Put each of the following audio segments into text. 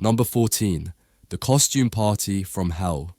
Number 14. The Costume Party from Hell.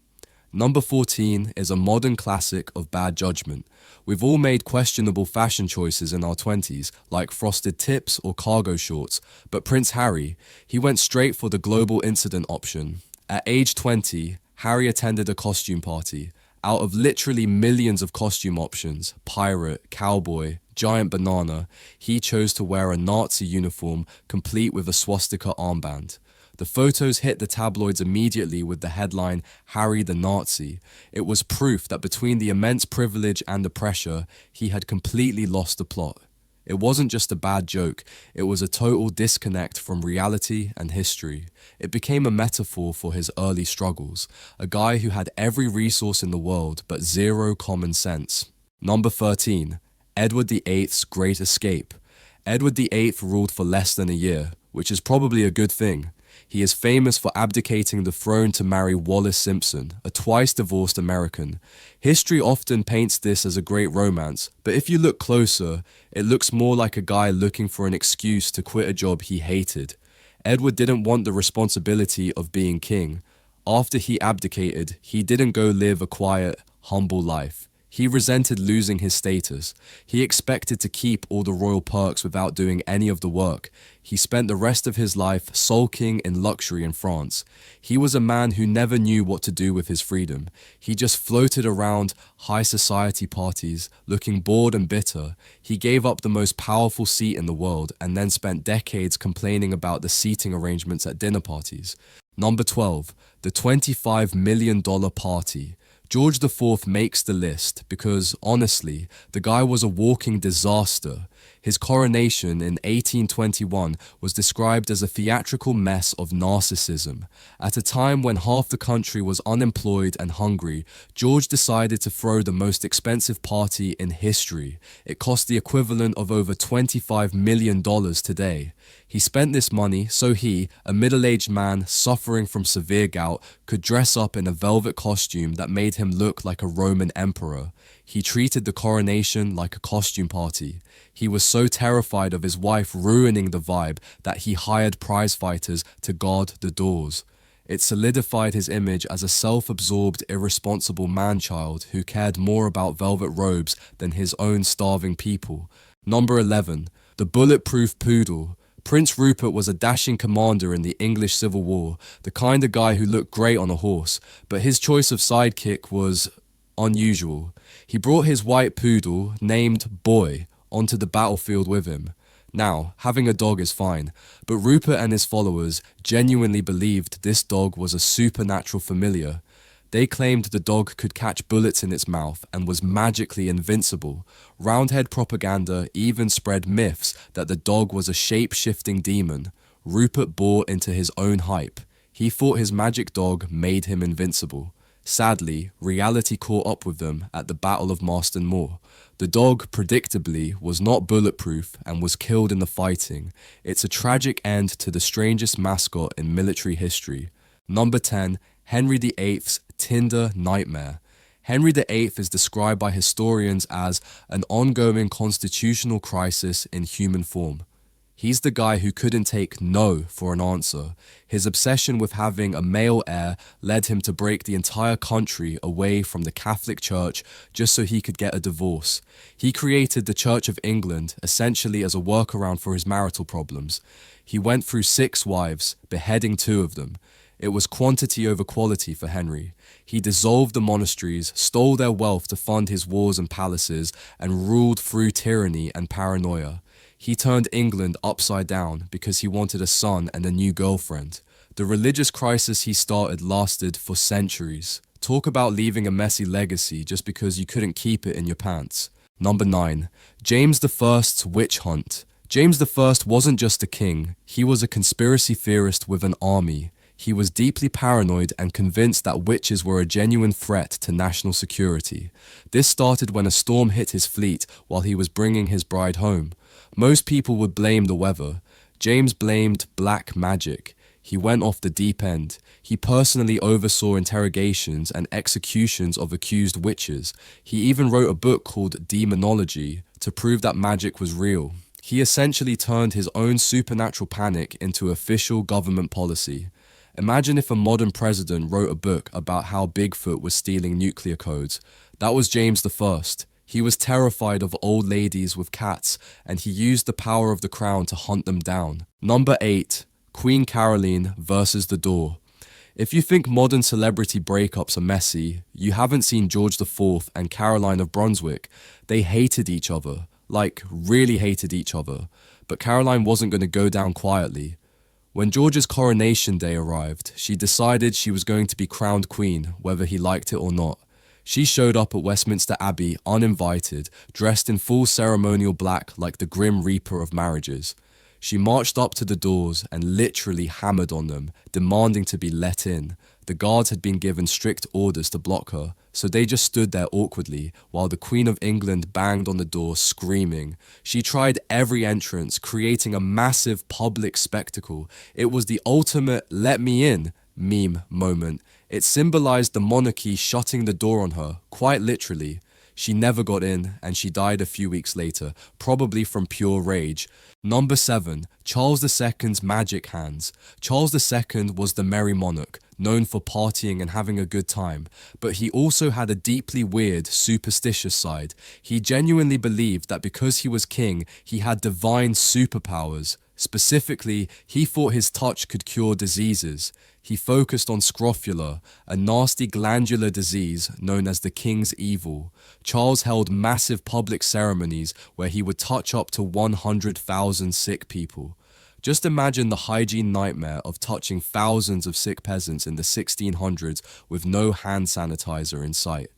Number 14 is a modern classic of bad judgment. We've all made questionable fashion choices in our 20s, like frosted tips or cargo shorts, but Prince Harry, he went straight for the global incident option. At age 20, Harry attended a costume party. Out of literally millions of costume options, pirate, cowboy, giant banana, he chose to wear a Nazi uniform complete with a swastika armband. The photos hit the tabloids immediately with the headline, "Harry the Nazi." It was proof that between the immense privilege and the pressure, he had completely lost the plot. It wasn't just a bad joke, it was a total disconnect from reality and history. It became a metaphor for his early struggles, a guy who had every resource in the world but zero common sense. Number 13. Edward VIII's Great Escape. Edward VIII ruled for less than a year, which is probably a good thing. He is famous for abdicating the throne to marry Wallis Simpson, a twice-divorced American. History often paints this as a great romance, but if you look closer, it looks more like a guy looking for an excuse to quit a job he hated. Edward didn't want the responsibility of being king. After he abdicated, he didn't go live a quiet, humble life. He resented losing his status. He expected to keep all the royal perks without doing any of the work. He spent the rest of his life sulking in luxury in France. He was a man who never knew what to do with his freedom. He just floated around high society parties, looking bored and bitter. He gave up the most powerful seat in the world and then spent decades complaining about the seating arrangements at dinner parties. Number 12. The $25 million party. George IV makes the list because, honestly, the guy was a walking disaster. His coronation in 1821 was described as a theatrical mess of narcissism. At a time when half the country was unemployed and hungry, George decided to throw the most expensive party in history. It cost the equivalent of over $25 million today. He spent this money so he, a middle-aged man suffering from severe gout, could dress up in a velvet costume that made him look like a Roman emperor. He treated the coronation like a costume party. He was so terrified of his wife ruining the vibe that he hired prize fighters to guard the doors. It solidified his image as a self-absorbed, irresponsible man-child who cared more about velvet robes than his own starving people. Number 11. The bulletproof poodle. Prince Rupert was a dashing commander in the English Civil War, the kind of guy who looked great on a horse, but his choice of sidekick was unusual. He brought his white poodle, named Boy, onto the battlefield with him. Now, having a dog is fine, but Rupert and his followers genuinely believed this dog was a supernatural familiar. They claimed the dog could catch bullets in its mouth and was magically invincible. Roundhead propaganda even spread myths that the dog was a shape-shifting demon. Rupert bought into his own hype. He thought his magic dog made him invincible. Sadly, reality caught up with them at the Battle of Marston Moor. The dog, predictably, was not bulletproof and was killed in the fighting. It's a tragic end to the strangest mascot in military history. Number 10. Henry VIII's Tinder Nightmare. Henry VIII is described by historians as an ongoing constitutional crisis in human form. He's the guy who couldn't take no for an answer. His obsession with having a male heir led him to break the entire country away from the Catholic Church just so he could get a divorce. He created the Church of England essentially as a workaround for his marital problems. He went through 6 wives, beheading 2 of them. It was quantity over quality for Henry. He dissolved the monasteries, stole their wealth to fund his wars and palaces, and ruled through tyranny and paranoia. He turned England upside down because he wanted a son and a new girlfriend. The religious crisis he started lasted for centuries. Talk about leaving a messy legacy just because you couldn't keep it in your pants. Number 9. James I's Witch Hunt. James I wasn't just a king, he was a conspiracy theorist with an army. He was deeply paranoid and convinced that witches were a genuine threat to national security. This started when a storm hit his fleet while he was bringing his bride home. Most people would blame the weather. James blamed black magic. He went off the deep end. He personally oversaw interrogations and executions of accused witches. He even wrote a book called Demonology to prove that magic was real. He essentially turned his own supernatural panic into official government policy. Imagine if a modern president wrote a book about how Bigfoot was stealing nuclear codes. That was James I. He was terrified of old ladies with cats, and he used the power of the crown to hunt them down. Number 8. Queen Caroline versus the door. If you think modern celebrity breakups are messy, you haven't seen George IV and Caroline of Brunswick. They hated each other, like really hated each other, but Caroline wasn't going to go down quietly. When George's coronation day arrived, she decided she was going to be crowned queen, whether he liked it or not. She showed up at Westminster Abbey uninvited, dressed in full ceremonial black like the Grim Reaper of marriages. She marched up to the doors and literally hammered on them, demanding to be let in. The guards had been given strict orders to block her, so they just stood there awkwardly while the Queen of England banged on the door screaming. She tried every entrance, creating a massive public spectacle. It was the ultimate "let me in" meme moment. It symbolized the monarchy shutting the door on her, quite literally. She never got in, and she died a few weeks later, probably from pure rage. Number 7. Charles II's magic hands. Charles II was the merry monarch, known for partying and having a good time, but he also had a deeply weird, superstitious side. He genuinely believed that because he was king, he had divine superpowers. Specifically, he thought his touch could cure diseases. He focused on scrofula, a nasty glandular disease known as the king's evil. Charles held massive public ceremonies where he would touch up to 100,000 sick people. Just imagine the hygiene nightmare of touching thousands of sick peasants in the 1600s with no hand sanitizer in sight.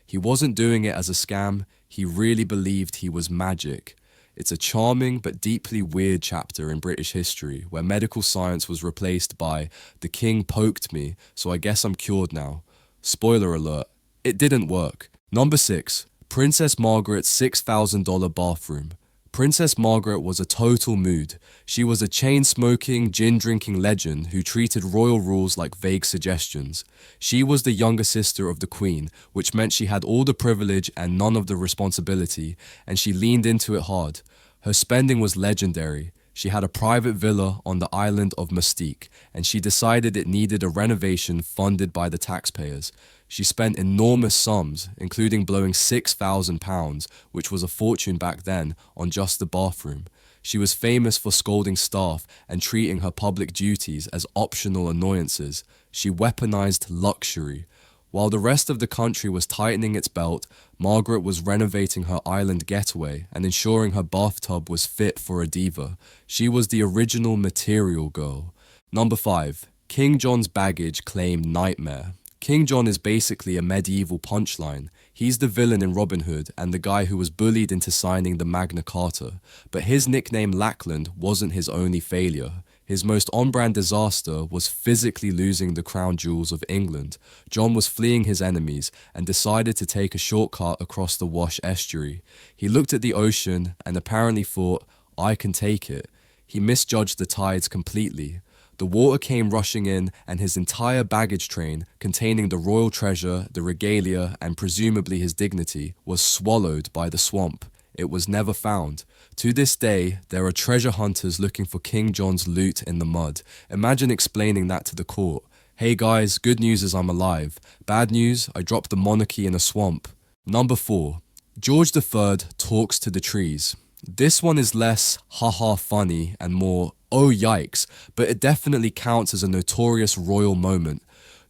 He wasn't doing it as a scam, he really believed he was magic. It's a charming but deeply weird chapter in British history where medical science was replaced by "the king poked me, so I guess I'm cured now." Spoiler alert, it didn't work. Number 6. Princess Margaret's $6,000 bathroom. Princess Margaret was a total mood. She was a chain-smoking, gin-drinking legend who treated royal rules like vague suggestions. She was the younger sister of the Queen, which meant she had all the privilege and none of the responsibility, and she leaned into it hard. Her spending was legendary. She had a private villa on the island of Mystique, and she decided it needed a renovation funded by the taxpayers. She spent enormous sums, including blowing £6,000, which was a fortune back then, on just the bathroom. She was famous for scolding staff and treating her public duties as optional annoyances. She weaponized luxury. While the rest of the country was tightening its belt, Margaret was renovating her island getaway and ensuring her bathtub was fit for a diva. She was the original material girl. Number 5. King John's baggage claim nightmare. King John is basically a medieval punchline. He's the villain in Robin Hood and the guy who was bullied into signing the Magna Carta. But his nickname Lackland wasn't his only failure. His most on-brand disaster was physically losing the crown jewels of England. John was fleeing his enemies and decided to take a shortcut across the Wash estuary. He looked at the ocean and apparently thought, "I can take it." He misjudged the tides completely. The water came rushing in, and his entire baggage train, containing the royal treasure, the regalia, and presumably his dignity, was swallowed by the swamp. It was never found. To this day, there are treasure hunters looking for King John's loot in the mud. Imagine explaining that to the court. "Hey guys, good news is I'm alive. Bad news, I dropped the monarchy in a swamp." Number 4. George III talks to the trees. This one is less haha funny and more oh yikes, but it definitely counts as a notorious royal moment.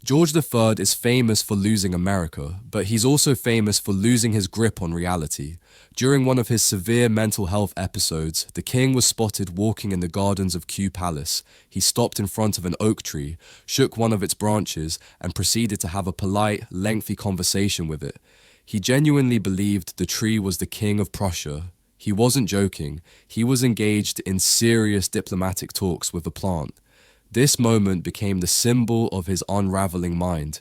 George III is famous for losing America, but he's also famous for losing his grip on reality. During one of his severe mental health episodes, the king was spotted walking in the gardens of Kew Palace. He stopped in front of an oak tree, shook one of its branches, and proceeded to have a polite, lengthy conversation with it. He genuinely believed the tree was the king of Prussia. He wasn't joking. He was engaged in serious diplomatic talks with the plant. This moment became the symbol of his unraveling mind.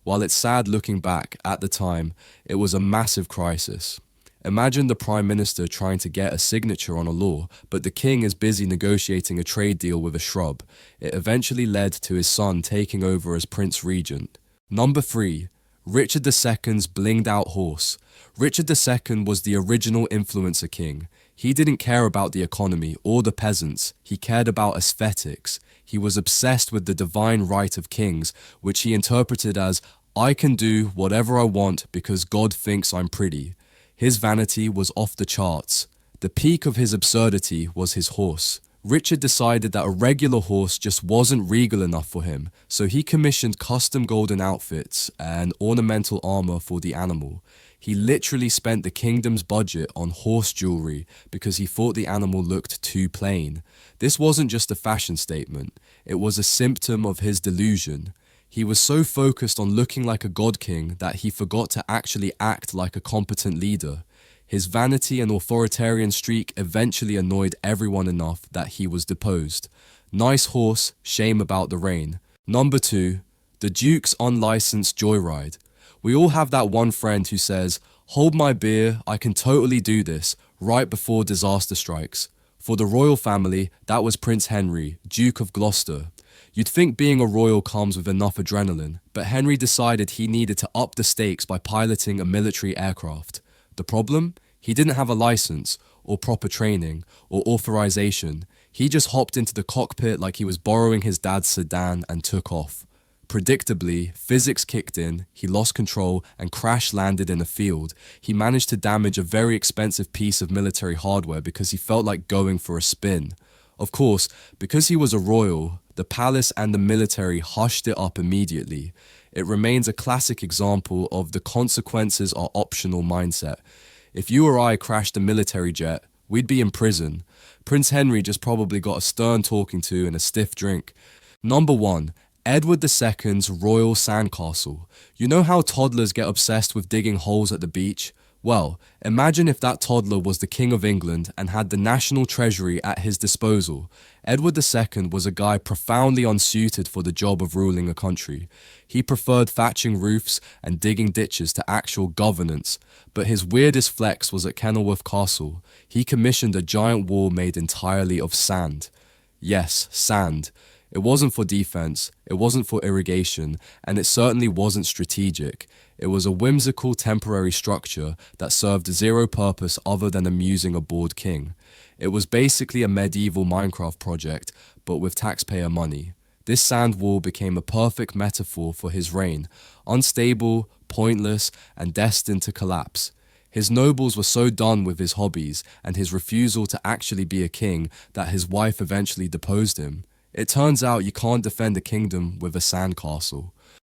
While it's sad looking back, at the time, it was a massive crisis. Imagine the Prime Minister trying to get a signature on a law, but the king is busy negotiating a trade deal with a shrub. It eventually led to his son taking over as Prince Regent. Number 3. Richard II's blinged out horse. Richard II was the original influencer king. He didn't care about the economy or the peasants, he cared about aesthetics. He was obsessed with the divine right of kings, which he interpreted as, I can do whatever I want because God thinks I'm pretty. His vanity was off the charts. The peak of his absurdity was his horse. Richard decided that a regular horse just wasn't regal enough for him, so he commissioned custom golden outfits and ornamental armor for the animal. He literally spent the kingdom's budget on horse jewelry because he thought the animal looked too plain. This wasn't just a fashion statement, it was a symptom of his delusion. He was so focused on looking like a god king that he forgot to actually act like a competent leader. His vanity and authoritarian streak eventually annoyed everyone enough that he was deposed. Nice horse, shame about the reign. Number 2, the Duke's unlicensed joyride. We all have that one friend who says, hold my beer, I can totally do this, right before disaster strikes. For the royal family, that was Prince Henry, Duke of Gloucester. You'd think being a royal comes with enough adrenaline, but Henry decided he needed to up the stakes by piloting a military aircraft. The problem? He didn't have a license, or proper training, or authorization. He just hopped into the cockpit like he was borrowing his dad's sedan and took off. Predictably, physics kicked in, he lost control and crash-landed in a field. He managed to damage a very expensive piece of military hardware because he felt like going for a spin. Of course, because he was a royal, the palace and the military hushed it up immediately. It remains a classic example of the consequences are optional mindset. If you or I crashed a military jet, we'd be in prison. Prince Henry just probably got a stern talking to and a stiff drink. Number 1. Edward II's Royal Sandcastle. You know how toddlers get obsessed with digging holes at the beach? Well, imagine if that toddler was the King of England and had the national treasury at his disposal. Edward II was a guy profoundly unsuited for the job of ruling a country. He preferred thatching roofs and digging ditches to actual governance, but his weirdest flex was at Kenilworth Castle. He commissioned a giant wall made entirely of sand. Yes, sand. It wasn't for defense, it wasn't for irrigation, and it certainly wasn't strategic. It was a whimsical temporary structure that served zero purpose other than amusing a bored king. It was basically a medieval Minecraft project, but with taxpayer money. This sand wall became a perfect metaphor for his reign, unstable, pointless, and destined to collapse. His nobles were so done with his hobbies and his refusal to actually be a king that his wife eventually deposed him. It turns out you can't defend a kingdom with a sandcastle.